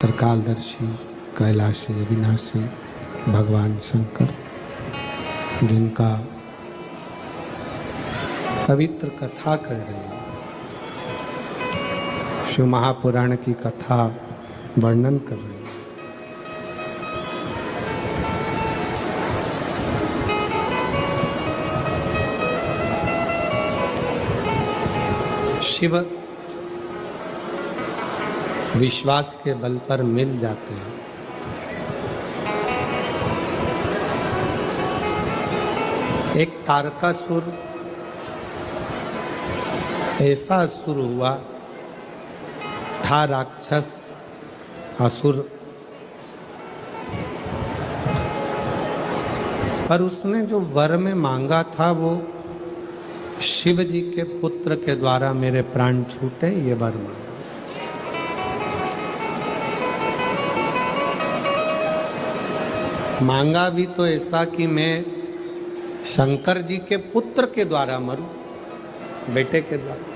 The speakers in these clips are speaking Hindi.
त्रिकालदर्शी कैलाशी अविनाशी भगवान शंकर, जिनका पवित्र कथा कह रहे हैं, शिव महापुराण की कथा वर्णन कर रहे हैं। शिव विश्वास के बल पर मिल जाते हैं। एक तारकासुर ऐसा असुर हुआ था, राक्षस असुर, पर उसने जो वर में मांगा था वो शिव जी के पुत्र के द्वारा मेरे प्राण छूटे, ये वर मांगा। मांगा भी तो ऐसा कि मैं शंकर जी के पुत्र के द्वारा मरूं, बेटे के द्वारा।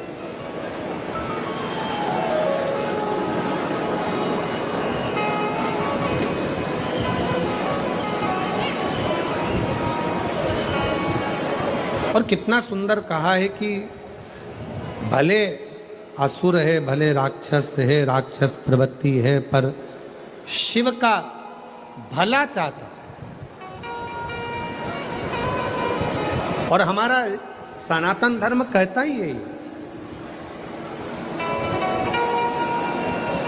और कितना सुंदर कहा है कि भले असुर है, भले राक्षस है, राक्षस प्रवृत्ति है, पर शिव का भला चाहता। और हमारा सनातन धर्म कहता ही यही,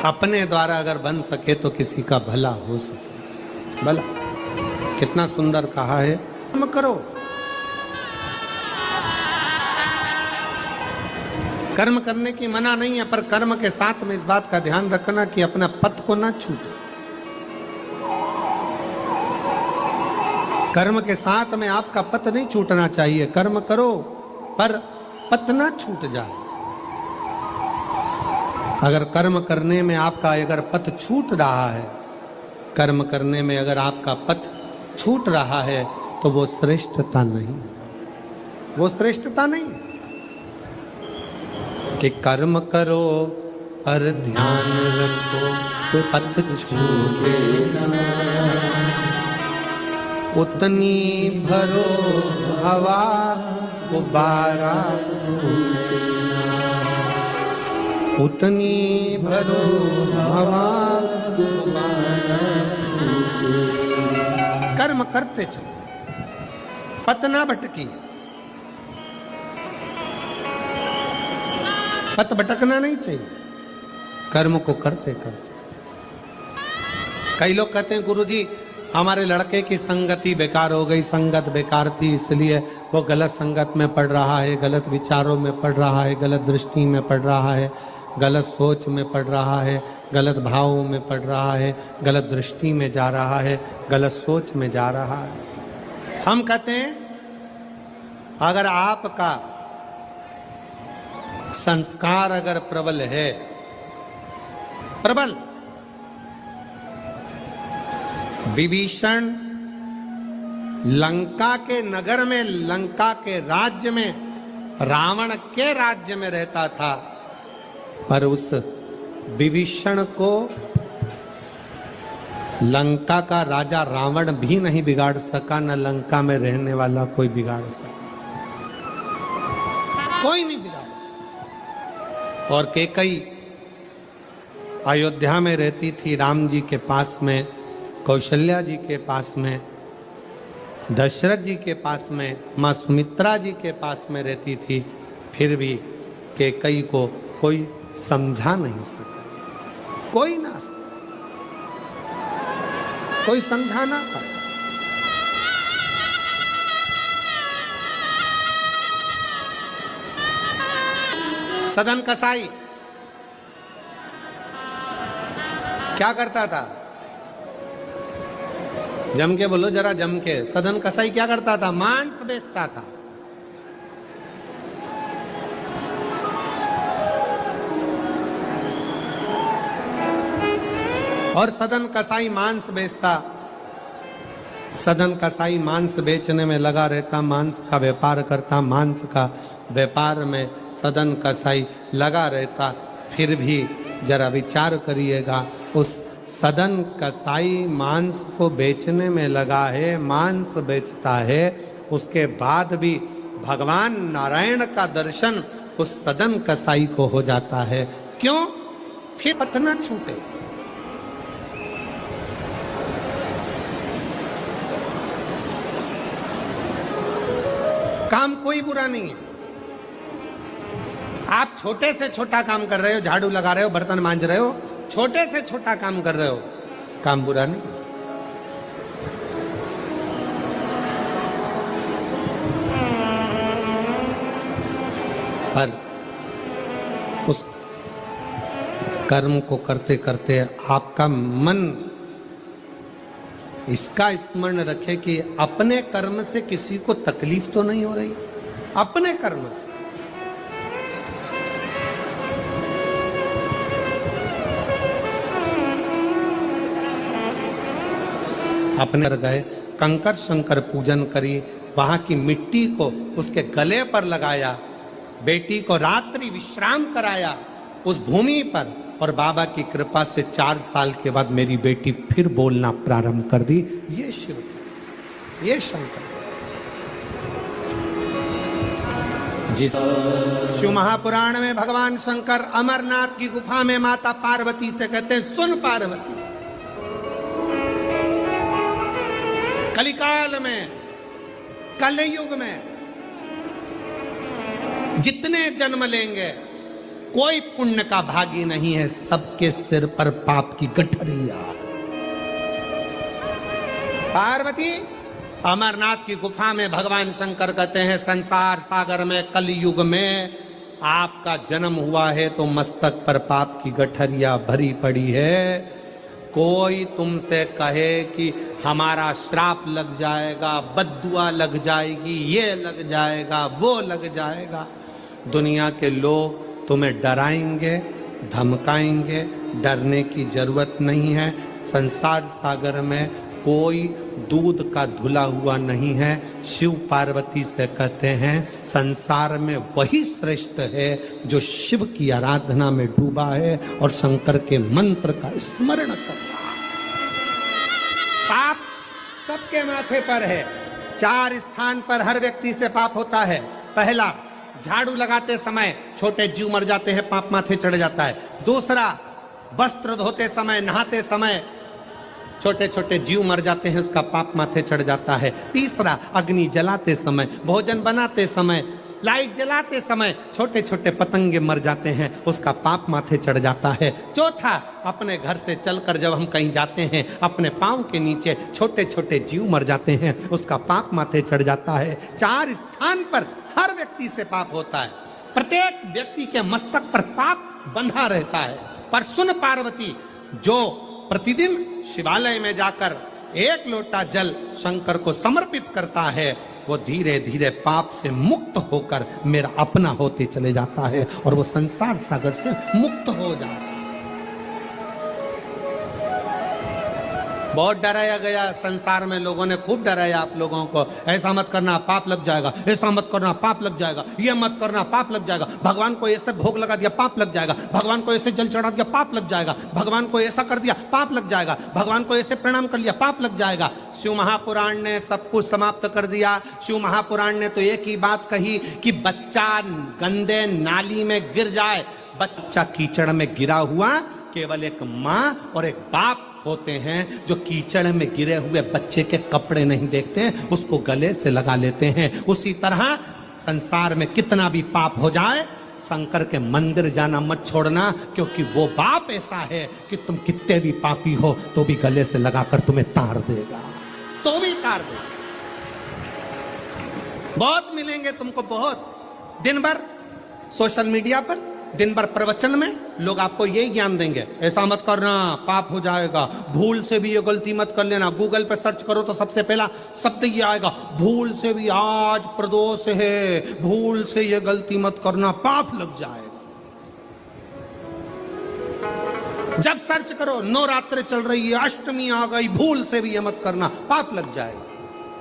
अपने द्वारा अगर बन सके तो किसी का भला हो सके। भला कितना सुंदर कहा है, कर्म करो, कर्म करने की मना नहीं है, पर कर्म के साथ में इस बात का ध्यान रखना कि अपना पथ को ना छूटे। कर्म के साथ में आपका पथ नहीं छूटना चाहिए। कर्म करो पर पथ ना छूट जाए। अगर कर्म करने में आपका अगर पथ छूट रहा है, कर्म करने में अगर आपका पथ छूट रहा है तो वो श्रेष्ठता नहीं, वो श्रेष्ठता नहीं कि कर्म करो पर ध्यान रखो पथ छूटे ना, उतनी भरो हवा गुब्बारा, उतनी भरो हवा गुब्बारा। कर्म करते चलो, पथ ना भटकी। पथ भटकना नहीं चाहिए, कर्म को करते करते। कई लोग कहते हैं गुरुजी हमारे लड़के की संगति बेकार हो गई, संगत बेकार थी इसलिए वो गलत संगत में पड़ रहा है, गलत विचारों में पड़ रहा है, गलत दृष्टि में पड़ रहा है, गलत सोच में पड़ रहा है, गलत भावों में पड़ रहा है, गलत दृष्टि में जा रहा है, गलत सोच में जा रहा है। हम कहते हैं अगर आपका संस्कार अगर प्रबल है, प्रबल, विभीषण लंका के नगर में, लंका के राज्य में, रावण के राज्य में रहता था, पर उस विभीषण को लंका का राजा रावण भी नहीं बिगाड़ सका, न लंका में रहने वाला कोई बिगाड़ सका, कोई नहीं बिगाड़ सका। और कैकेयी अयोध्या में रहती थी, राम जी के पास में, कौशल्या जी के पास में, दशरथ जी के पास में, माँ सुमित्रा जी के पास में रहती थी, फिर भी कैकेयी को कोई समझा नहीं सका, कोई ना समझा, कोई समझा ना पाया। सदन कसाई क्या करता था? जम के बोलो जरा, जम के। सदन कसाई क्या करता था? मांस बेचता था। और सदन कसाई मांस बेचता, सदन कसाई मांस बेचने में लगा रहता, मांस का व्यापार करता, मांस का व्यापार में सदन कसाई लगा रहता। फिर भी जरा विचार करिएगा, उस सदन कसाई मांस को बेचने में लगा है, मांस बेचता है, उसके बाद भी भगवान नारायण का दर्शन उस सदन कसाई को हो जाता है। क्यों? फिर पथ न छूटे। काम कोई बुरा नहीं है। आप छोटे से छोटा काम कर रहे हो, झाड़ू लगा रहे हो, बर्तन मांज रहे हो, छोटे से छोटा काम कर रहे हो, काम बुरा नहीं। पर उस कर्म को करते करते आपका मन इसका स्मरण रखे कि अपने कर्म से किसी को तकलीफ तो नहीं हो रही, अपने कर्म से। अपने गए कंकर शंकर पूजन करी, वहां की मिट्टी को उसके गले पर लगाया, बेटी को रात्रि विश्राम कराया उस भूमि पर, और बाबा की कृपा से 4 साल के बाद मेरी बेटी फिर बोलना प्रारंभ कर दी। ये शिव, ये शंकर। जिस शिव महापुराण में भगवान शंकर अमरनाथ की गुफा में माता पार्वती से कहते हैं, सुन पार्वती, कलिकाल में, कलयुग में जितने जन्म लेंगे कोई पुण्य का भागी नहीं है, सबके सिर पर पाप की गठरिया। पार्वती अमरनाथ की गुफा में भगवान शंकर कहते हैं, संसार सागर में कलयुग में आपका जन्म हुआ है तो मस्तक पर पाप की गठरिया भरी पड़ी है। कोई तुमसे कहे कि हमारा श्राप लग जाएगा, बद्दुआ लग जाएगी, ये लग जाएगा, वो लग जाएगा, दुनिया के लोग तुम्हें डराएंगे, धमकाएंगे, डरने की जरूरत नहीं है। संसार सागर में कोई दूध का धुला हुआ नहीं है। शिव पार्वती से कहते हैं, संसार में वही श्रेष्ठ है जो शिव की आराधना में डूबा है और शंकर के मंत्र का स्मरण कर रहा है। पाप सबके माथे पर है। 4 स्थान पर हर व्यक्ति से पाप होता है। पहला, झाड़ू लगाते समय छोटे जीव मर जाते हैं, पाप माथे चढ़ जाता है। दूसरा, वस्त्र धोते समय, नहाते समय छोटे छोटे जीव मर जाते हैं, उसका पाप माथे चढ़ जाता है। तीसरा, अग्नि जलाते समय, भोजन बनाते समय, लाइट जलाते समय छोटे छोटे पतंगे मर जाते हैं, उसका पाप माथे चढ़ जाता है। चौथा, अपने घर से चलकर जब हम कहीं जाते हैं, अपने पांव के नीचे छोटे छोटे जीव मर जाते हैं, उसका पाप माथे चढ़ जाता है। 4 स्थान पर हर व्यक्ति से पाप होता है। प्रत्येक व्यक्ति के मस्तक पर पाप बंधा रहता है। पर सुन पार्वती, जो प्रतिदिन शिवालय में जाकर 1 लोटा जल शंकर को समर्पित करता है, वो धीरे धीरे पाप से मुक्त होकर मेरा अपना होते चले जाता है और वो संसार सागर से मुक्त हो जाता है। बहुत डराया गया संसार में, लोगों ने खूब डराया आप लोगों को, ऐसा मत करना पाप लग जाएगा, ऐसा मत करना पाप लग जाएगा, ये मत करना पाप लग जाएगा, भगवान को ऐसे भोग लगा दिया पाप लग जाएगा, भगवान को ऐसे जल चढ़ा दिया पाप लग जाएगा, भगवान को ऐसा कर दिया पाप लग जाएगा, भगवान को ऐसे प्रणाम कर लिया पाप लग जाएगा। शिव महापुराण ने सब कुछ समाप्त कर दिया। शिव महापुराण ने तो एक ही बात कही कि बच्चा गंदे नाली में गिर जाए, बच्चा कीचड़ में गिरा हुआ केवल एक माँ और एक बाप होते हैं जो कीचड़ में गिरे हुए बच्चे के कपड़े नहीं देखते, उसको गले से लगा लेते हैं। उसी तरह संसार में कितना भी पाप हो जाए, शंकर के मंदिर जाना मत छोड़ना, क्योंकि वो बाप ऐसा है कि तुम कितने भी पापी हो तो भी गले से लगाकर तुम्हें तार देगा, तो भी तार देगा। बहुत मिलेंगे तुमको, बहुत दिन भर सोशल मीडिया पर, दिन भर प्रवचन में लोग आपको यही ज्ञान देंगे, ऐसा मत करना पाप हो जाएगा, भूल से भी ये गलती मत कर लेना। गूगल पे सर्च करो तो सबसे पहला शब्द ये आएगा, भूल से भी आज प्रदोष है, भूल से ये गलती मत करना पाप लग जाएगा। जब सर्च करो नवरात्र चल रही है, अष्टमी आ गई, भूल से भी ये मत करना पाप लग जाएगा।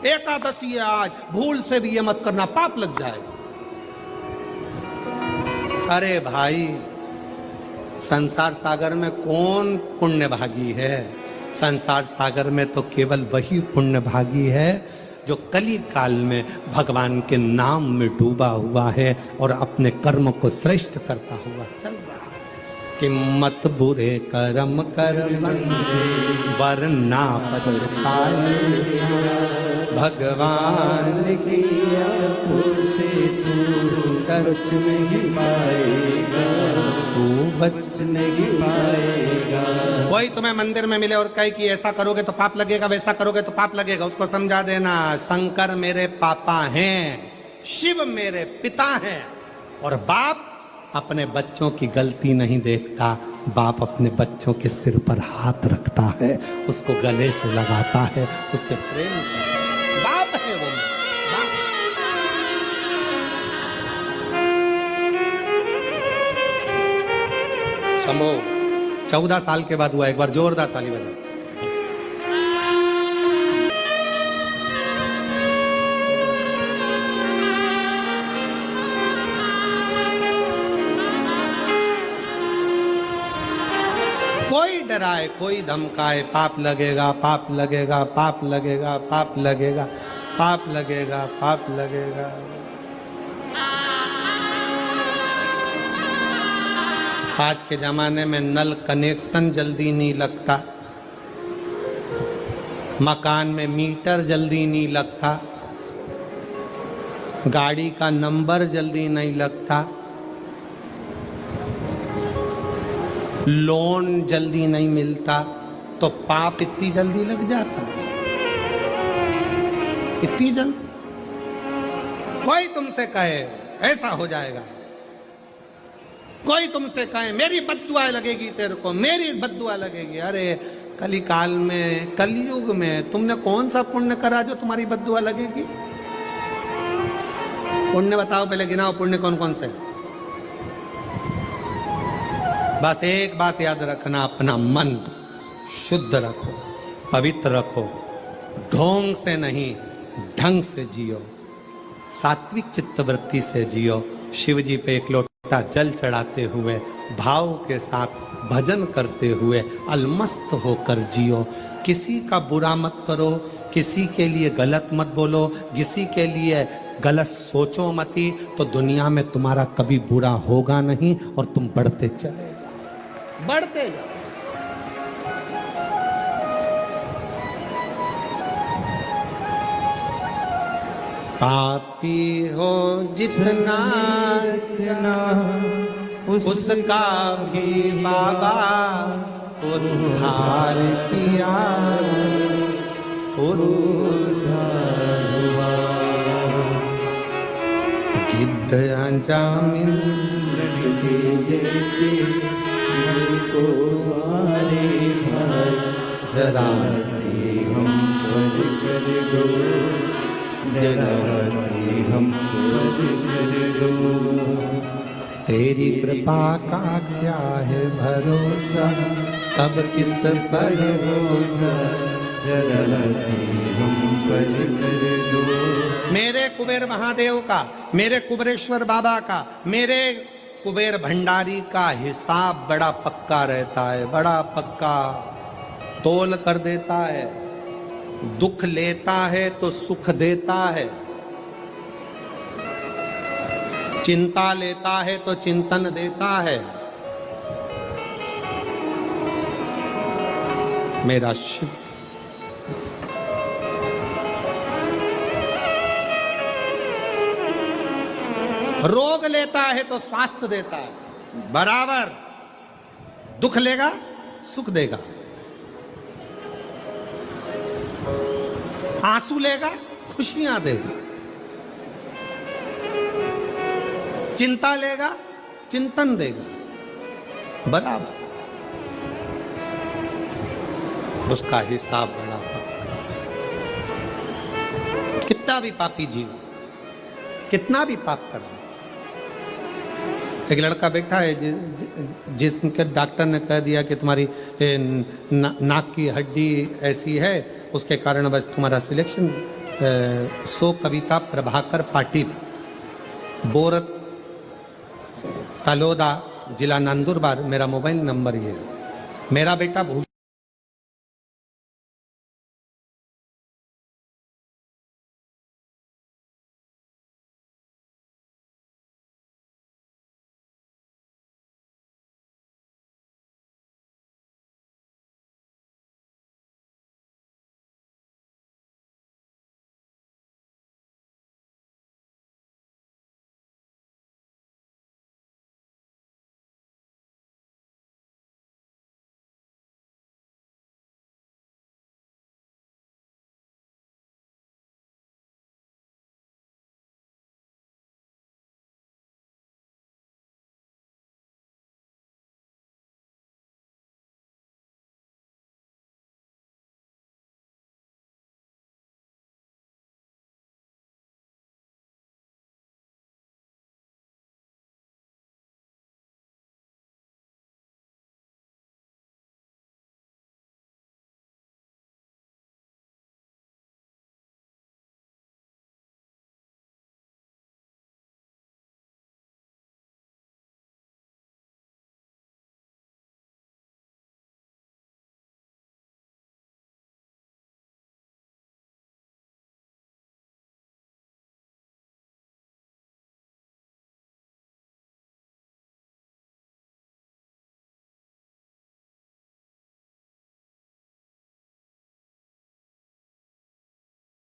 एकादशी है आज, भूल से भी ये मत करना पाप लग जाएगा। अरे भाई, संसार सागर में कौन पुण्य भागी है? संसार सागर में तो केवल वही पुण्य भागी है जो कली काल में भगवान के नाम में डूबा हुआ है और अपने कर्म को श्रेष्ठ करता हुआ चल रहा है। कि मत बुरे कर्म कर बंदे वरना पछताए, भगवान की आंखों से तू बच नहीं पाएगा, तू बच नहीं पाएगा। कोई तुम्हें मंदिर में मिले और कहे कि ऐसा करोगे तो पाप लगेगा, वैसा करोगे तो पाप लगेगा, उसको समझा देना शंकर मेरे पापा हैं, शिव मेरे पिता हैं। और बाप अपने बच्चों की गलती नहीं देखता, बाप अपने बच्चों के सिर पर हाथ रखता है, उसको गले से लगाता है, उससे प्रेम करता है। बाप है वो, बाप। शंभो 14 साल के बाद हुआ, एक बार जोरदार ताली बजाओ। कोई डराए, कोई धमकाए, पाप लगेगा, पाप लगेगा, पाप लगेगा, पाप लगेगा, पाप लगेगा, पाप लगेगा। आज के जमाने में नल कनेक्शन जल्दी नहीं लगता, मकान में मीटर जल्दी नहीं लगता, गाड़ी का नंबर जल्दी नहीं लगता, लोन जल्दी नहीं मिलता, तो पाप इतनी जल्दी लग जाता है, इतनी जल्दी। कोई तुमसे कहे ऐसा हो जाएगा, कोई तुमसे कहे मेरी बद्दुआ लगेगी तेरे को, मेरी बद्दुआ लगेगी। अरे कलिकाल में, कलयुग में तुमने कौन सा पुण्य करा जो तुम्हारी बद्दुआ लगेगी? पुण्य बताओ, पहले गिनाओ पुण्य कौन कौन से। बस एक बात याद रखना, अपना मन शुद्ध रखो, पवित्र रखो, ढोंग से नहीं ढंग से जियो, सात्विक चित्तवृत्ति से जियो। शिव जी पे एक लोटा जल चढ़ाते हुए, भाव के साथ भजन करते हुए अलमस्त होकर जियो। किसी का बुरा मत करो, किसी के लिए गलत मत बोलो, किसी के लिए गलत सोचो मती, तो दुनिया में तुम्हारा कभी बुरा होगा नहीं और तुम बढ़ते चले जाओ, बढ़ते जाओ। पापी हो जितना उसका भी बाबा उद्धार किया, उद्धार हुआ। गिद्ध अंजामिन जैसे को वारे भर, जरा से हम पर कर दो, जरा से हम पर कर दो। तेरी कृपा का क्या है भरोसा, तब किस पर हो जाए, जरा से हम पर कर दो। मेरे कुबेर महादेव का, मेरे कुबेरेश्वर बाबा का, मेरे कुबेर भंडारी का हिसाब बड़ा पक्का रहता है, बड़ा पक्का तोल कर देता है। दुख लेता है तो सुख देता है, चिंता लेता है तो चिंतन देता है। मेरा शिव रोग लेता है तो स्वास्थ्य देता है, बराबर दुख लेगा सुख देगा, आंसू लेगा खुशियां देगा, चिंता लेगा चिंतन देगा, बराबर उसका हिसाब बड़ा पक्का। कितना भी पापी जीव, कितना भी पाप कर, एक लड़का बैठा है जिसके डॉक्टर ने कह दिया कि तुम्हारी नाक की हड्डी ऐसी है, उसके कारण बस तुम्हारा सिलेक्शन। सो कविता प्रभाकर पाटिल, बोरत तलोदा जिला नंदुरबार, मेरा मोबाइल नंबर ये है। मेरा बेटा भूषण